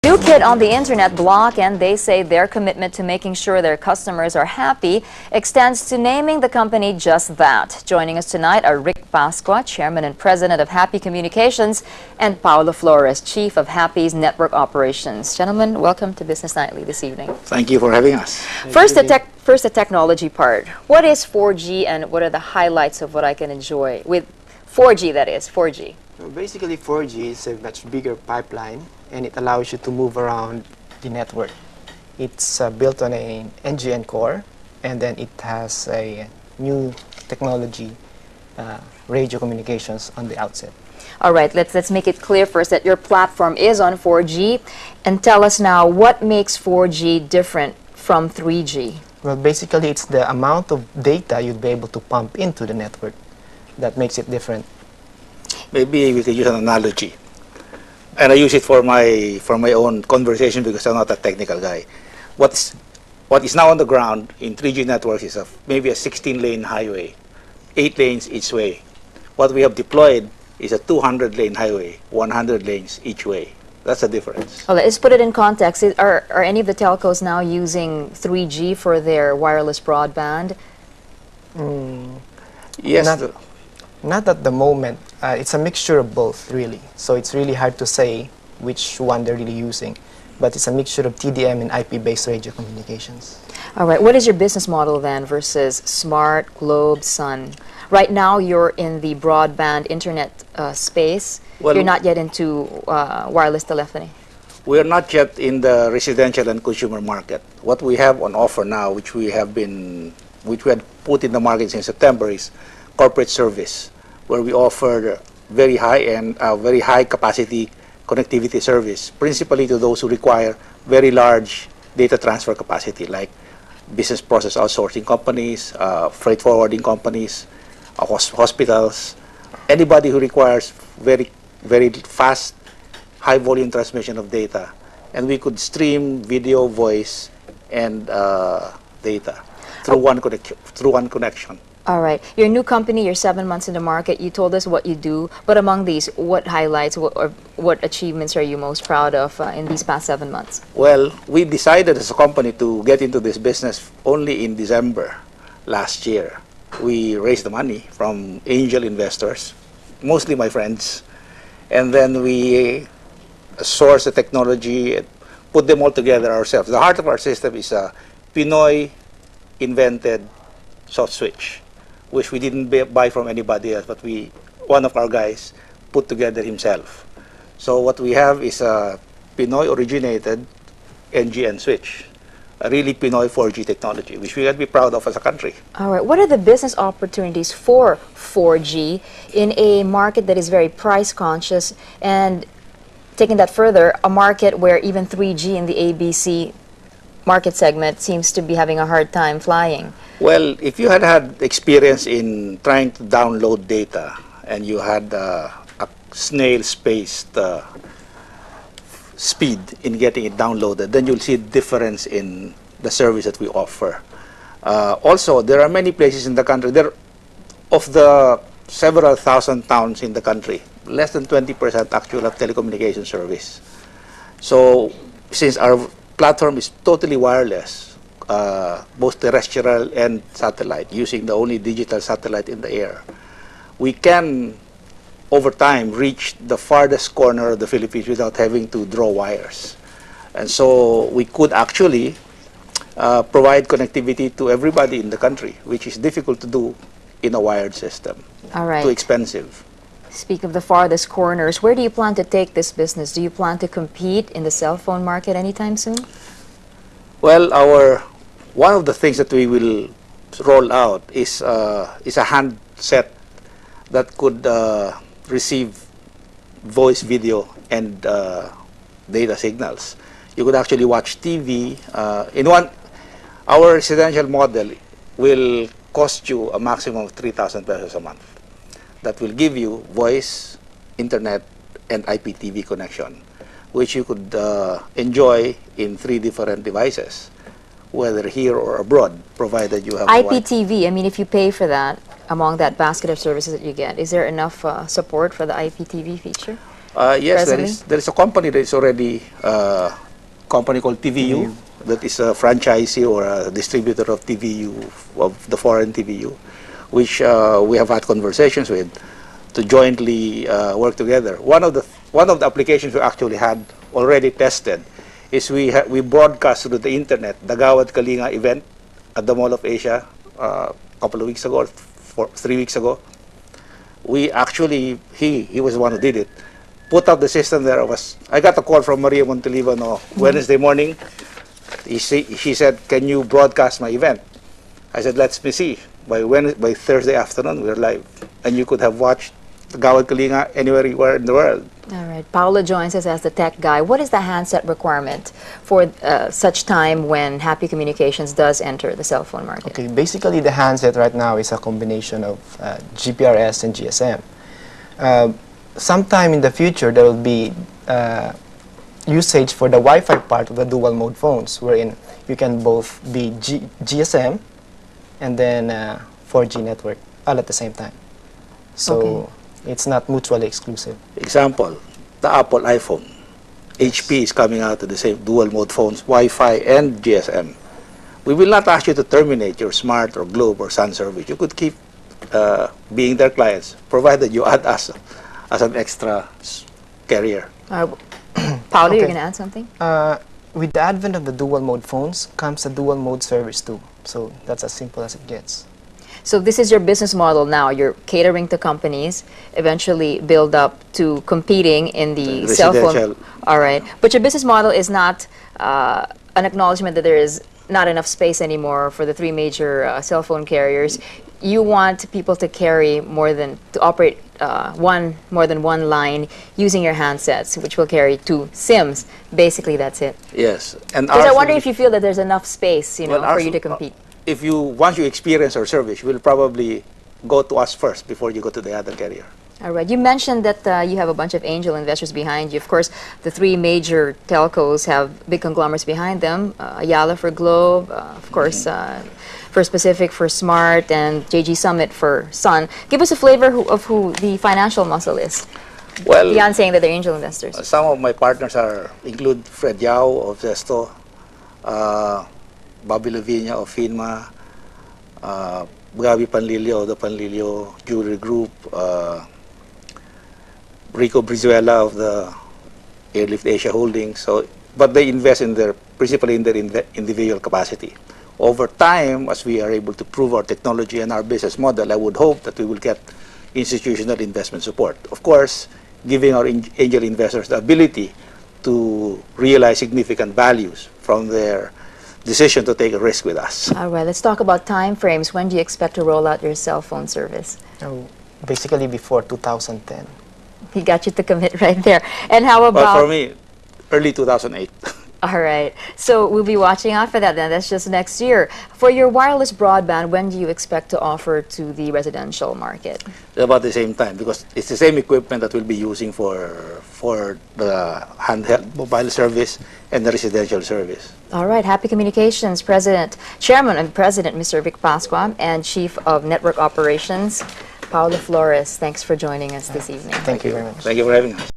New kid on the internet block, and they say their commitment to making sure their customers are happy extends to naming the company just that. Joining us tonight are Rick Pascua, Chairman and President of Happy Communications, and Paulo Flores, Chief of Happy's Network Operations. Gentlemen, welcome to Business Nightly this evening. Thank you for having us. First, the technology part. What is 4G, and what are the highlights of what I can enjoy with 4G, that is, 4G? So basically, 4G is a much bigger pipeline, and it allows you to move around the network. It's built on an NGN core, and then it has a new technology, radio communications on the outset. All right, let's make it clear first that your platform is on 4G, and tell us now what makes 4G different from 3G. Well, basically, it's the amount of data you'd be able to pump into the network that makes it different. Maybe we could use an analogy, and I use it for my own conversation because I'm not a technical guy. What is now on the ground in 3G networks is maybe a 16-lane highway, 8 lanes each way. What we have deployed is a 200-lane highway, 100 lanes each way. That's the difference. Well, let's put it in context. Are any of the telcos now using 3G for their wireless broadband? Yes. Not at the moment. It's a mixture of both, really. So it's really hard to say which one they're really using. But it's a mixture of TDM and IP-based radio communications. All right. What is your business model then versus Smart, Globe, Sun? Right now, you're in the broadband internet space. Well, you're not yet into wireless telephony. We are not yet in the residential and consumer market. What we have on offer now, which we had put in the market since September, is corporate service, where we offer very high-end, very high-capacity connectivity service, principally to those who require very large data transfer capacity, like business process outsourcing companies, freight forwarding companies, hospitals, anybody who requires very, very fast, high-volume transmission of data. And we could stream video, voice, and data through one connection. All right. You're a new company. You're 7 months in the market. You told us what you do. But among these, what highlights or what achievements are you most proud of in these past 7 months? Well, we decided as a company to get into this business only in December last year. We raised the money from angel investors, mostly my friends. And then we sourced the technology, put them all together ourselves. The heart of our system is a Pinoy-invented soft switch, which we didn't buy from anybody else, but one of our guys put together himself. So what we have is a Pinoy-originated NGN switch, a really Pinoy 4G technology, which we can be proud of as a country. All right. What are the business opportunities for 4G in a market that is very price conscious, and taking that further, a market where even 3G in the ABC market segment seems to be having a hard time flying? Well, if you had experience in trying to download data and you had a snail-spaced speed in getting it downloaded, then you'll see a difference in the service that we offer. Also, there are many places in the country. Of the several thousand towns in the country, less than 20% actually have telecommunication service. So, since our platform is totally wireless, both terrestrial and satellite, using the only digital satellite in the air, we can, over time, reach the farthest corner of the Philippines without having to draw wires. And so we could actually provide connectivity to everybody in the country, which is difficult to do in a wired system. All right. Too expensive. Speak of the farthest corners, where do you plan to take this business? Do you plan to compete in the cell phone market anytime soon? Well, one of the things that we will roll out is a handset that could receive voice, video, and data signals. You could actually watch TV. Our residential model will cost you a maximum of 3,000 pesos a month. That will give you voice, internet, and IPTV connection, which you could enjoy in 3 different devices, whether here or abroad, provided you have IPTV, I mean, if you pay for that, among that basket of services that you get, is there enough support for the IPTV feature? Yes, presently? there is a company that is already company called TVU that is a franchisee or a distributor of TVU, of the foreign TVU, which we have had conversations with to jointly work together. One of the applications we actually had already tested is we broadcast through the internet the Gawad Kalinga event at the Mall of Asia a couple of weeks ago, or 3 weeks ago. We actually, he was the one who did it, put up the system there. I got a call from Maria Montalivano Wednesday morning. She said, "Can you broadcast my event?" I said, "Let me see." By Thursday afternoon, we're live, and you could have watched the Gawad Kalinga anywhere you were in the world. All right. Paulo joins us as the tech guy. What is the handset requirement for such time when Happy Communications does enter the cell phone market? Okay, basically the handset right now is a combination of GPRS and GSM. Sometime in the future, there will be usage for the Wi-Fi part of the dual mode phones, wherein you can both be GSM and then 4G network all at the same time. So it's not mutually exclusive. Example, the Apple iPhone. HP is coming out with the same dual mode phones, Wi-Fi and GSM. We will not ask you to terminate your Smart or Globe or Sun service. You could keep being their clients, provided you add us as an extra carrier. Paulo, you're going to add something? With the advent of the dual mode phones comes a dual mode service too. So that's as simple as it gets. So this is your business model now. You're catering to companies, eventually build up to competing in the cell phone. All right. But your business model is not an acknowledgement that there is not enough space anymore for the three major cell phone carriers. You want people to carry to operate more than one line using your handsets, which will carry 2 SIMs. Basically, that's it. Yes. And because I wonder if you feel that there's enough space, for you to compete. Once you experience our service, you will probably go to us first before you go to the other carrier. All right. You mentioned that you have a bunch of angel investors behind you. Of course, the 3 major telcos have big conglomerates behind them. Ayala for Globe, of course, First Pacific for Smart, and JG Summit for Sun. Give us a flavor of who the financial muscle is. Well, beyond saying that they're angel investors. Some of my partners include Fred Yao of Zesto, Bobby Lavinia of FINMA, Gabi Panlilio of the Panlilio Jewelry Group, Rico Brizuela of the Airlift Asia Holdings. But they invest principally in their individual capacity. Over time, as we are able to prove our technology and our business model, I would hope that we will get institutional investment support. Of course, giving our angel investors the ability to realize significant values from their decision to take a risk with us. All right, let's talk about time frames. When do you expect to roll out your cell phone service? Basically before 2010. He got you to commit right there. And how about... But for me, early 2008. All right. So we'll be watching out for that then. That's just next year. For your wireless broadband, when do you expect to offer to the residential market? About the same time, because it's the same equipment that we'll be using for the handheld mobile service and the residential service. All right. Happy Communications Chairman and President, Mr. Vic Pascua, and Chief of Network Operations, Paulo Flores. Thanks for joining us this evening. Thank you very much. Thank you for having us.